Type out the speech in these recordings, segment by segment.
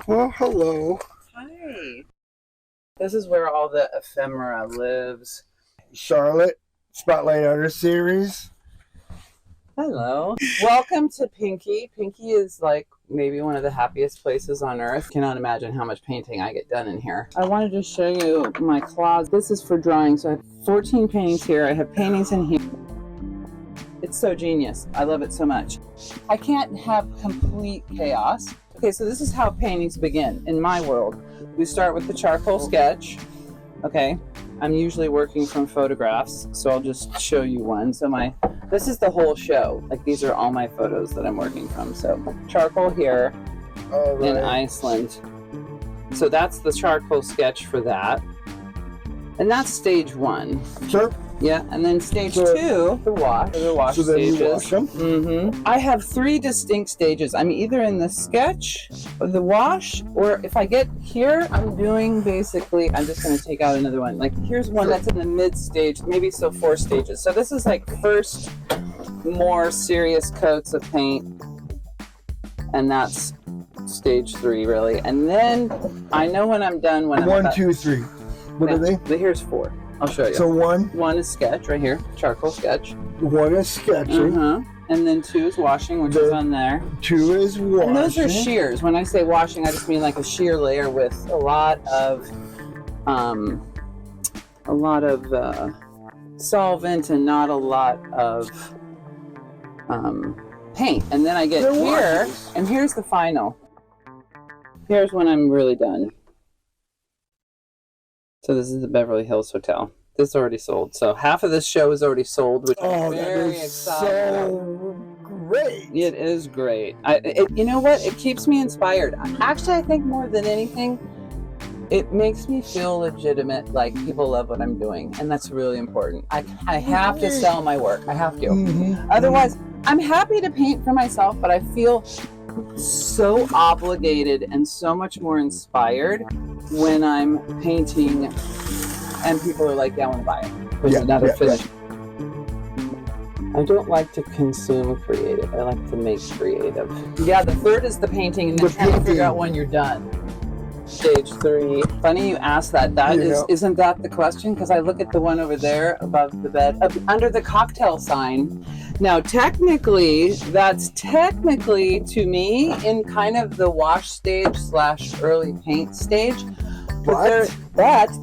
Well, hello. Hi. This is where all the ephemera lives. Charlotte, Spotlight Artist Series. Hello. Welcome to Pinky. Pinky is like maybe one of the happiest places on earth. Cannot imagine how much painting I get done in here. I wanted to show you my closet. This is for drawing. So I have 14 paintings here. I have paintings in here. It's so genius. I love it so much. I can't have complete chaos. Okay, so this is how paintings begin in my world. We start with the charcoal sketch. Okay, I'm usually working from photographs, so I'll just show you one. So this is the whole show. Like, these are all my photos that I'm working from. So charcoal here in Iceland. So that's the charcoal sketch for that. And that's stage one. Sure. Yeah, and then stage two, the wash so then stages. you wash them? Mm-hmm. I have 3 distinct stages. I'm either in the sketch, or the wash, or if I get here, I'm doing basically, I'm just going to take out another one. Like, here's one that's in the mid stage, maybe 4 stages. So this is like first, more serious coats of paint, and that's stage 3, really. And then I know when I'm done. When 1, 2, 3. What are they? Here's 4. I'll show you. So one is sketch right here, charcoal sketch. 1 is sketching. And then 2 is washing, which is on there. 2 is washing. And those are shears. When I say washing, I just mean like a shear layer with a lot of solvent and not a lot of paint. And then I get here, and here's the final. Here's when I'm really done. So this is the Beverly Hills Hotel. This is already sold. So half of this show is already sold, which I'm very excited about. So great. It is great. You know what? It keeps me inspired. Actually, I think more than anything, it makes me feel legitimate, like people love what I'm doing. And that's really important. I have to sell my work. I have to. Otherwise, I'm happy to paint for myself, but I feel so obligated and so much more inspired when I'm painting and people are like, yeah, I want to buy it. There's another finish. I don't like to consume creative. I like to make creative. Yeah, the third is the painting, and then trying to figure out when you're done. Stage 3. Funny you asked that. Isn't that the question? Because I look at the one over there above the bed, under the cocktail sign. Now, technically, that's to me in kind of the wash stage / early paint stage. But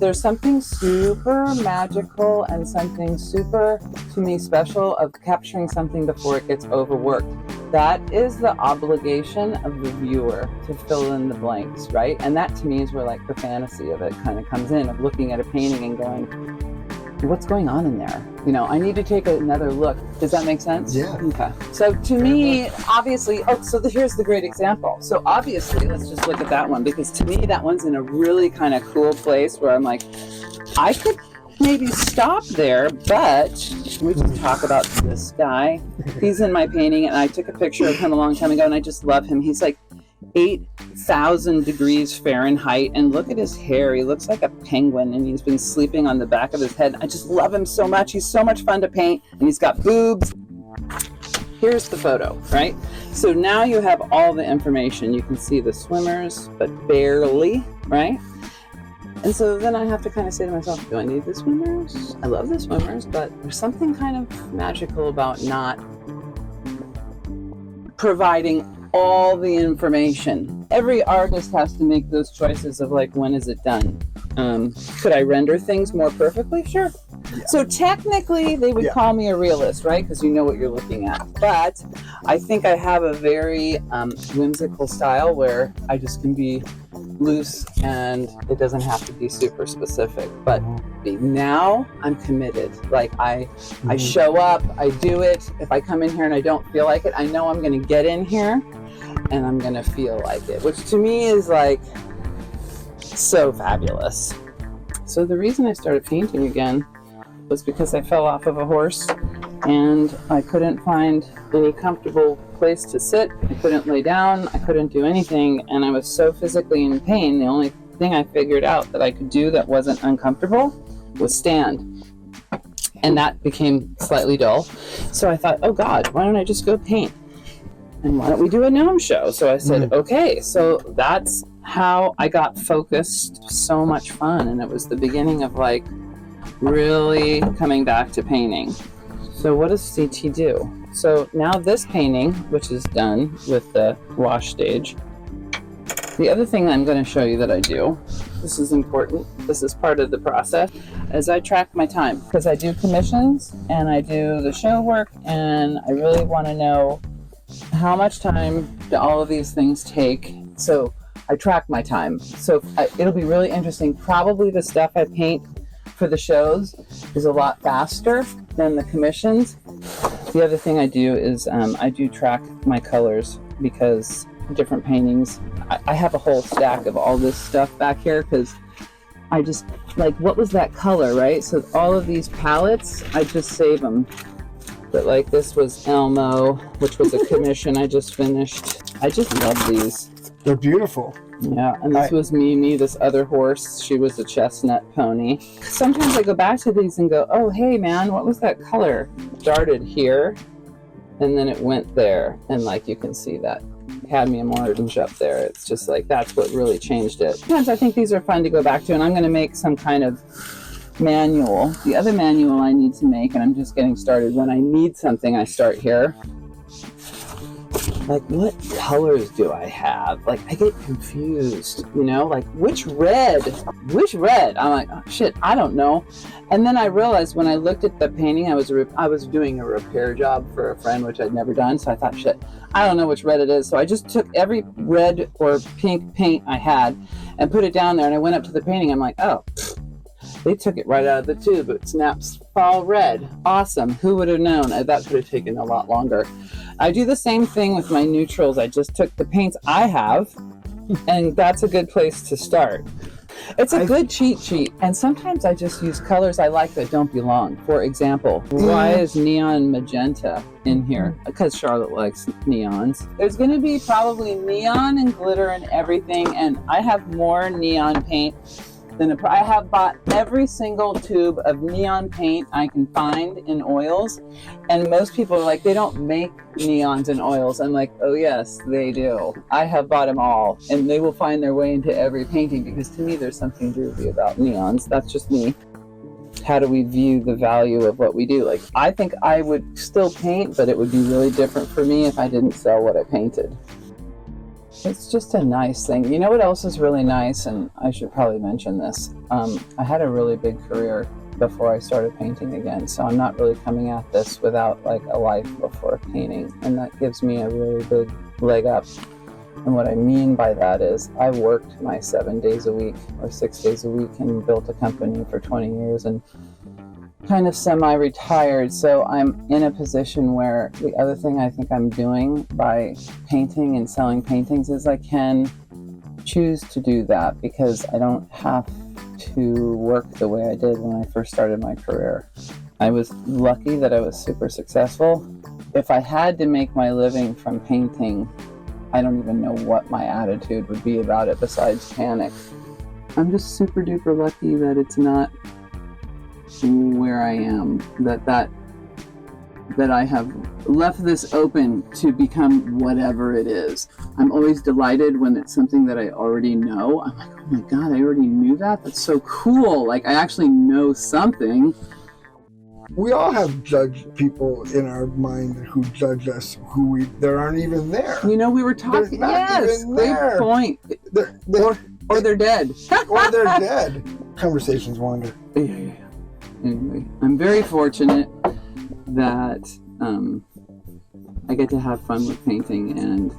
there's something super magical and something super, to me, special of capturing something before it gets overworked. That is the obligation of the viewer to fill in the blanks, right? And that to me is where like the fantasy of it kind of comes in, of looking at a painting and going, what's going on in there? You know, I need to take another look. Does that make sense? Yeah. Okay. So to me, obviously, here's the great example. So obviously, let's just look at that one, because to me, that one's in a really kind of cool place where I'm like, I could maybe stop there, but we just talk about this guy. He's in my painting, and I took a picture of him a long time ago, and I just love him. He's like 8,000 degrees Fahrenheit, and look at his hair. He looks like a penguin, and he's been sleeping on the back of his head. I just love him so much. He's so much fun to paint, and he's got boobs. Here's the photo, right? So now you have all the information. You can see the swimmers, but barely, right? And so then I have to kind of say to myself, do I need the swimmers? I love the swimmers, but there's something kind of magical about not providing all the information. Every artist has to make those choices of like, when is it done? Could I render things more perfectly? Sure. Yeah. So technically they would call me a realist, right? Because you know what you're looking at. But I think I have a very whimsical style where I just can be loose and it doesn't have to be super specific. But now I'm committed. Like I show up, I do it. If I come in here and I don't feel like it, I know I'm going to get in here and I'm going to feel like it, which to me is like so fabulous. So the reason I started painting again was because I fell off of a horse and I couldn't find any comfortable place to sit. I couldn't lay down. I couldn't do anything. And I was so physically in pain. The only thing I figured out that I could do that wasn't uncomfortable was stand. And that became slightly dull. So I thought, oh God, why don't I just go paint? and why don't we do a gnome show? So I said, okay. So that's how I got focused. So much fun. And it was the beginning of like really coming back to painting. So what does CT do? So now this painting, which is done with the wash stage, the other thing I'm going to show you that I do, this is important, this is part of the process, is I track my time. Because I do commissions and I do the show work, and I really want to know how much time do all of these things take. So I track my time. So it'll be really interesting. Probably the stuff I paint for the shows is a lot faster than the commissions. The other thing I do is I do track my colors, because different paintings, I have a whole stack of all this stuff back here, because I just like, what was that color, right? So all of these palettes, I just save them. But like this was Elmo, which was a commission I just finished. I just love these. They're beautiful. Yeah, and this was Mimi, this other horse. She was a chestnut pony. Sometimes I go back to these and go, oh, hey, man, what was that color? It started here, and then it went there. And like you can see that cadmium orange up there. It's just like, that's what really changed it. Sometimes I think these are fun to go back to, and I'm going to make some kind of manual. The other manual I need to make, and I'm just getting started. When I need something, I start here. Like, what colors do I have? Like, I get confused, you know, like which red? I'm like, oh, shit, I don't know. And then I realized when I looked at the painting, I was doing a repair job for a friend, which I'd never done. So I thought, shit, I don't know which red it is. So I just took every red or pink paint I had and put it down there. And I went up to the painting. I'm like, oh, they took it right out of the tube. It snaps fall red. Awesome. Who would have known? That could have taken a lot longer. I do the same thing with my neutrals. I just took the paints I have, and that's a good place to start. It's a good cheat sheet, and sometimes I just use colors I like that don't belong. For example, why is neon magenta in here? Because Charlotte likes neons. There's going to be probably neon and glitter and everything, and I have more neon paint I have bought every single tube of neon paint I can find in oils, and most people are like, they don't make neons in oils. I'm like, oh yes, they do. I have bought them all, and they will find their way into every painting, because to me there's something groovy about neons. That's just me. How do we view the value of what we do? Like, I think I would still paint, but it would be really different for me if I didn't sell what I painted. It's just a nice thing. You know what else is really nice, and I should probably mention this. I had a really big career before I started painting again, so I'm not really coming at this without like a life before painting, and that gives me a really big leg up. And what I mean by that is I worked my 7 days a week or 6 days a week and built a company for 20 years and kind of semi-retired, so I'm in a position where the other thing I think I'm doing by painting and selling paintings is I can choose to do that, because I don't have to work the way I did when I first started my career. I was lucky that I was super successful. If I had to make my living from painting, I don't even know what my attitude would be about it besides panic. I'm just super duper lucky that it's not where I am, that I have left this open to become whatever it is. I'm always delighted when it's something that I already know. I'm like, oh my God, I already knew that? That's so cool. Like, I actually know something. We all have judged people in our mind who judge us, that aren't even there. You know, we were talking, yes, great point. Or they're dead. Or they're dead. Conversations wander. Yeah. Anyway, I'm very fortunate that I get to have fun with painting, and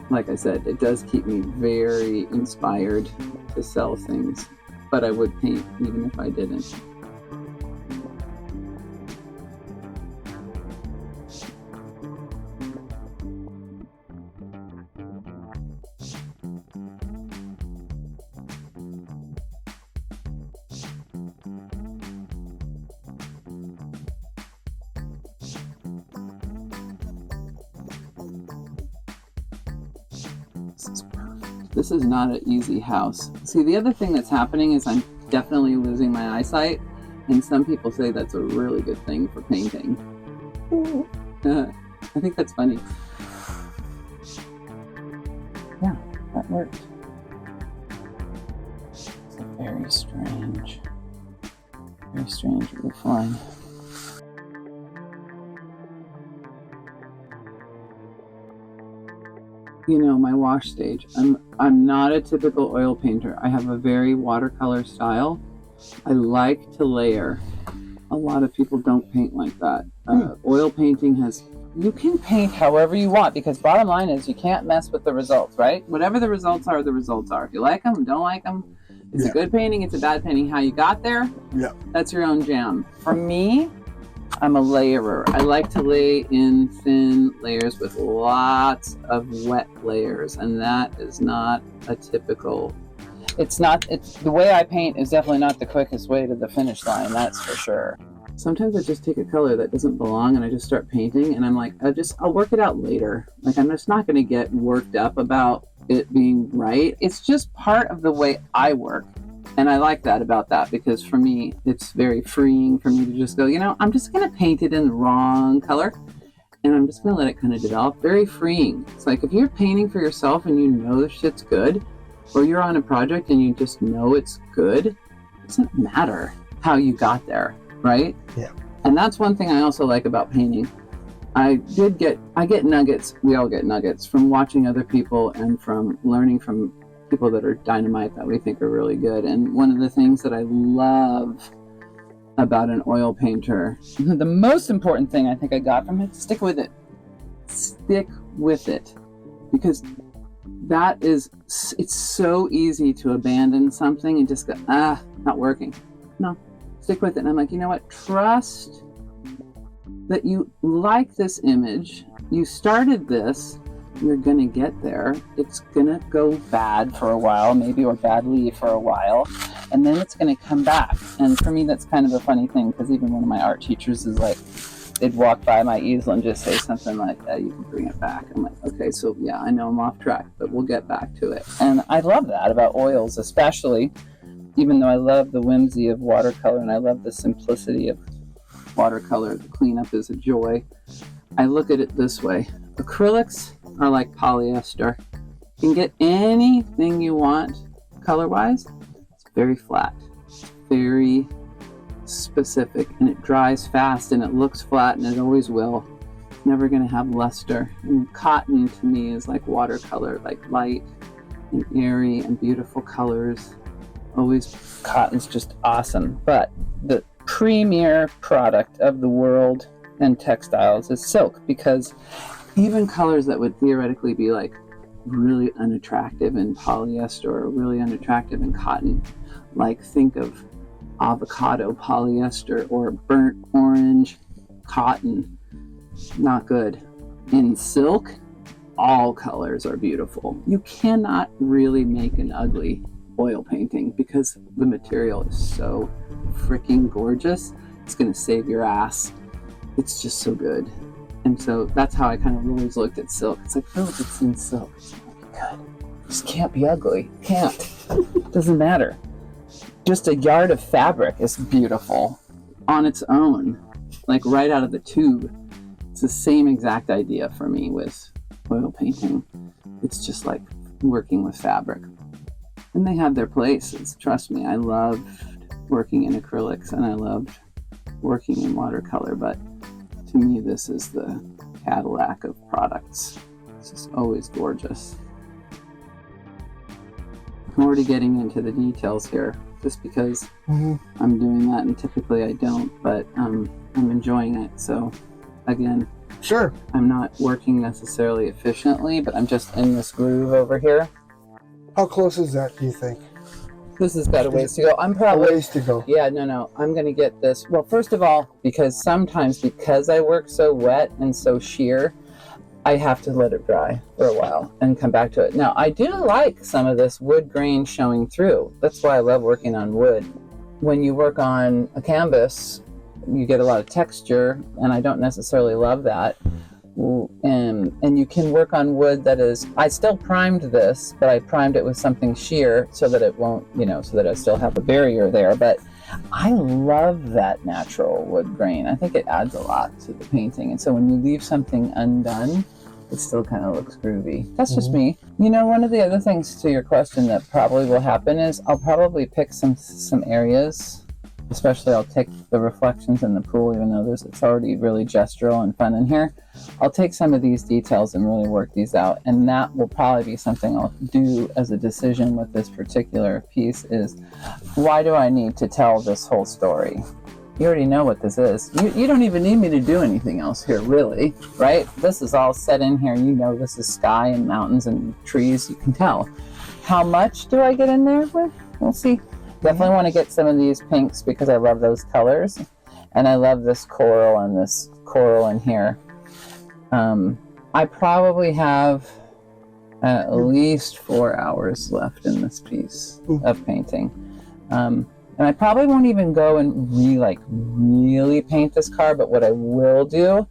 like I said, it does keep me very inspired to sell things, but I would paint even if I didn't. This is not an easy house. See, the other thing that's happening is I'm definitely losing my eyesight, and some people say that's a really good thing for painting. I think that's funny. Yeah, that worked. It's a very strange roof line. You know, my wash stage. I'm not a typical oil painter. I have a very watercolor style. I like to layer. A lot of people don't paint like that. Oil painting you can paint however you want, because bottom line is you can't mess with the results, right? Whatever the results are, the results are. If you like them, don't like them. It's a good painting, it's a bad painting. How you got there, that's your own jam. For me, I'm a layerer. I like to lay in thin layers with lots of wet layers, and that is not a typical. It's the way I paint is definitely not the quickest way to the finish line, that's for sure. Sometimes I just take a color that doesn't belong and I just start painting, and I'm like, I'll work it out later. Like, I'm just not going to get worked up about it being right. It's just part of the way I work. And I like that about that, because for me, it's very freeing for me to just go, I'm just going to paint it in the wrong color and I'm just going to let it kind of develop. Very freeing. It's like if you're painting for yourself and you know the shit's good, or you're on a project and you just know it's good, it doesn't matter how you got there, right? Yeah. And that's one thing I also like about painting. I get nuggets, we all get nuggets from watching other people and from learning from people that are dynamite that we think are really good. And one of the things that I love about an oil painter, the most important thing I think I got from it, stick with it. Stick with it. Because it's so easy to abandon something and just go, not working. No, stick with it. And I'm like, you know what? Trust that you like this image. You started this. You're going to get there. It's going to go bad for a while, maybe, or badly for a while, and then it's going to come back. And for me, that's kind of a funny thing, because even one of my art teachers is like, they'd walk by my easel and just say something like, you can bring it back. I'm like, okay, so yeah, I know I'm off track, but we'll get back to it. And I love that about oils, especially, even though I love the whimsy of watercolor and I love the simplicity of watercolor. The cleanup is a joy. I look at it this way. Acrylics are like polyester. You can get anything you want color-wise. It's very flat, very specific, and it dries fast and it looks flat, and it always will. It's never going to have luster. And cotton to me is like watercolor, like light and airy and beautiful colors. Always, cotton's just awesome. But the premier product of the world and textiles is silk, because even colors that would theoretically be like really unattractive in polyester or really unattractive in cotton, like think of avocado polyester or burnt orange cotton, not good. In silk, all colors are beautiful. You cannot really make an ugly oil painting because the material is so freaking gorgeous. It's going to save your ass. It's just so good. And so that's how I kind of always looked at silk. It's like, oh, it's in silk. It's good. It just can't be ugly. Can't. Doesn't matter. Just a yard of fabric is beautiful on its own, like right out of the tube. It's the same exact idea for me with oil painting. It's just like working with fabric. And they have their places. Trust me, I loved working in acrylics and I loved working in watercolor, but to me, this is the Cadillac of products. It's just always gorgeous. I'm already getting into the details here, just because I'm doing that, and typically I don't, but I'm enjoying it. So, again, sure, I'm not working necessarily efficiently, but I'm just in this groove over here. How close is that, do you think? This has got a ways to go. I'm probably a ways to go. Yeah, no. I'm going to get this. Well, first of all, because I work so wet and so sheer, I have to let it dry for a while and come back to it. Now, I do like some of this wood grain showing through. That's why I love working on wood. When you work on a canvas, you get a lot of texture, and I don't necessarily love that. and you can work on wood that is, I still primed this, but I primed it with something sheer so that it won't, so that I still have a barrier there. But I love that natural wood grain. I think it adds a lot to the painting. And so when you leave something undone, it still kind of looks groovy. That's just me. One of the other things to your question that probably will happen is I'll probably pick some areas, especially I'll take the reflections in the pool, even though it's already really gestural and fun in here. I'll take some of these details and really work these out. And that will probably be something I'll do as a decision with this particular piece is, why do I need to tell this whole story? You already know what this is. You don't even need me to do anything else here, really, right? This is all set in here. This is sky and mountains and trees. You can tell. How much do I get in there with? We'll see. Definitely want to get some of these pinks because I love those colors. And I love this coral and this coral in here. I probably have at least 4 hours left in this piece of painting. And I probably won't even go and really paint this car, but what I will do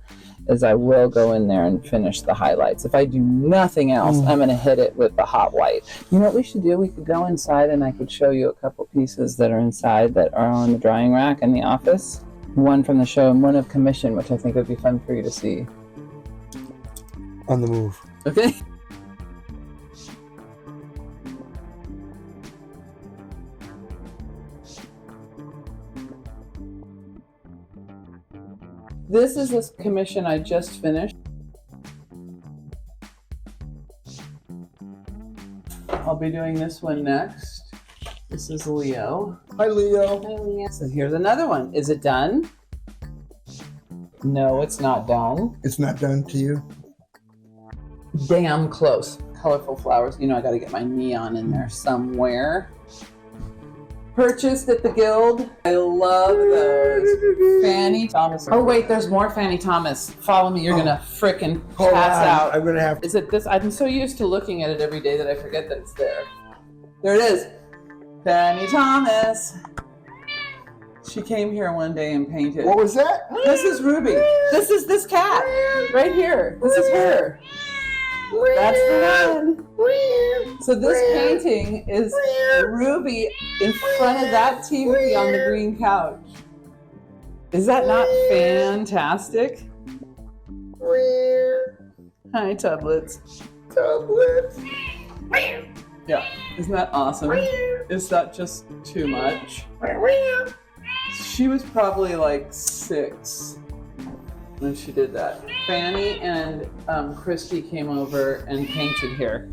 is I will go in there and finish the highlights. If I do nothing else, I'm going to hit it with the hot white. You know what we should do? We could go inside and I could show you a couple pieces that are inside that are on the drying rack in the office. One from the show and one of commission, which I think would be fun for you to see. On the move. Okay. This is this commission I just finished. I'll be doing this one next. This is Leo. Hi, Leo. Hi, Leo. So here's another one. Is it done? No, it's not done. It's not done to you? Damn close. Colorful flowers. I got to get my neon in there somewhere. Purchased at the Guild. I love those. Fanny Thomas. Oh wait, there's more Fanny Thomas. Follow me, you're gonna frickin' pass out. I'm gonna have to. Is it this? I'm so used to looking at it every day that I forget that it's there. There it is. Fanny Thomas. She came here one day and painted. What was that? This is Ruby. This is this cat. Right here. This is her. That's the one. So this painting is Ruby in front of that TV on the green couch. Is that not fantastic? Hi, Tublets. Yeah, isn't that awesome? Is that just too much? She was probably like 6 when she did that. Fanny and Christy came over and painted here.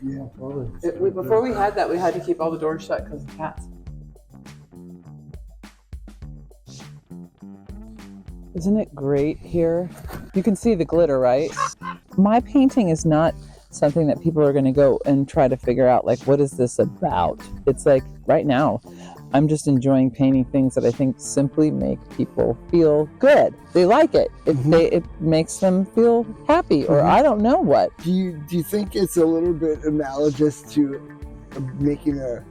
Yeah, probably. Before we had that, we had to keep all the doors shut because of cats. Isn't it great here? You can see the glitter, right? My painting is not something that people are going to go and try to figure out, like, what is this about? It's like, right now, I'm just enjoying painting things that I think simply make people feel good. They like it. It makes them feel happy, or I don't know what. Do you think it's a little bit analogous to making a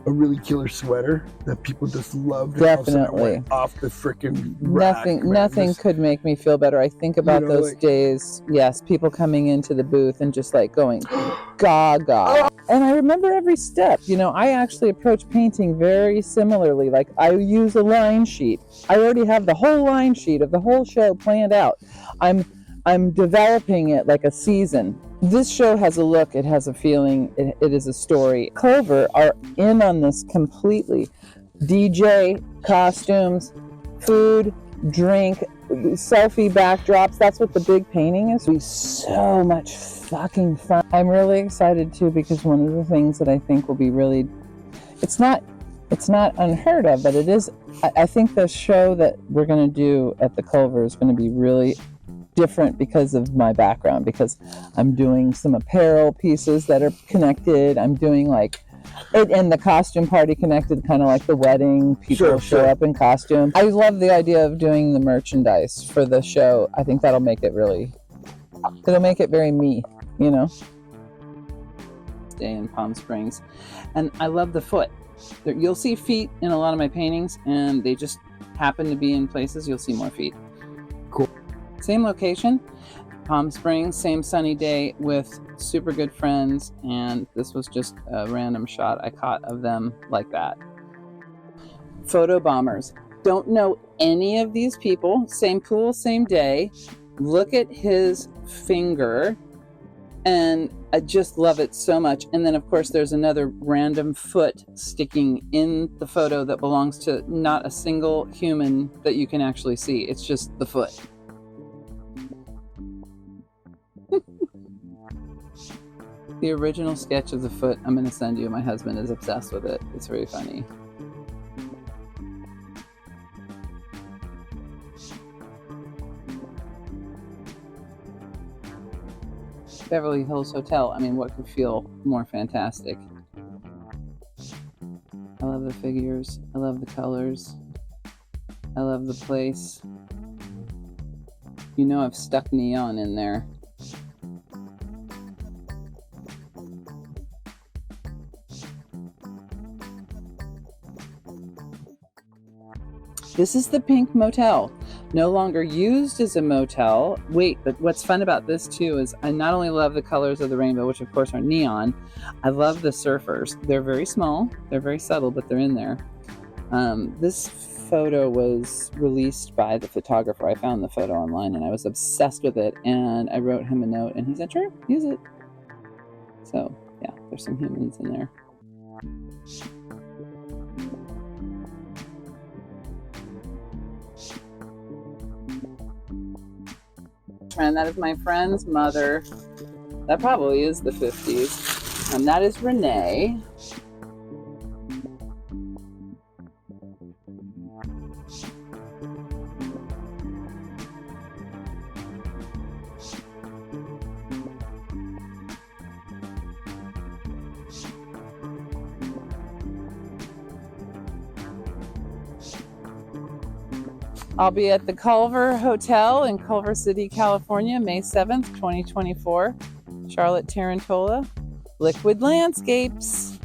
really killer sweater that people just love? Definitely. Off the freaking rack. Nothing could make me feel better. I think about those days, yes, people coming into the booth and just like going gaga. And I remember every step. I actually approach painting very similarly. Like, I use a line sheet. I already have the whole line sheet of the whole show planned out. I'm developing it like a season. This show has a look, it has a feeling, it is a story. Clover are in on this completely. DJ, costumes, food, drink, selfie backdrops. That's what the big painting is. It'll be so much fucking fun. I'm really excited too, because one of the things that I think will be really, it's not unheard of, but it is, I think the show that we're going to do at the Culver is going to be really different because of my background, because I'm doing some apparel pieces that are connected. I'm doing like it, and the costume party connected, kind of like the wedding. People show up in costume. I love the idea of doing the merchandise for the show. I think that'll make it it'll make it very me, Stay in Palm Springs. And I love the foot. You'll see feet in a lot of my paintings, and they just happen to be in places you'll see more feet. Cool. Same location. Palm Springs, same sunny day with super good friends, and this was just a random shot I caught of them like that. Photo bombers. Don't know any of these people. Same pool, same day. Look at his finger, and I just love it so much. And then, of course, there's another random foot sticking in the photo that belongs to not a single human that you can actually see. It's just the foot. The original sketch of the foot I'm going to send you. My husband is obsessed with it. It's very funny. Beverly Hills Hotel. I mean, what could feel more fantastic? I love the figures. I love the colors. I love the place. You know I've stuck neon in there. This is the Pink Motel. No longer used as a motel. Wait, but what's fun about this too is I not only love the colors of the rainbow, which of course are neon, I love the surfers. They're very small, they're very subtle, but they're in there. This photo was released by the photographer. I found the photo online and I was obsessed with it, and I wrote him a note and he said, sure, use it. So yeah, there's some humans in there. And that is my friend's mother. That probably is the 50s. And that is Renee. I'll be at the Culver Hotel in Culver City, California, May 7th, 2024. Charlotte Tarantola, Liquid Landscapes.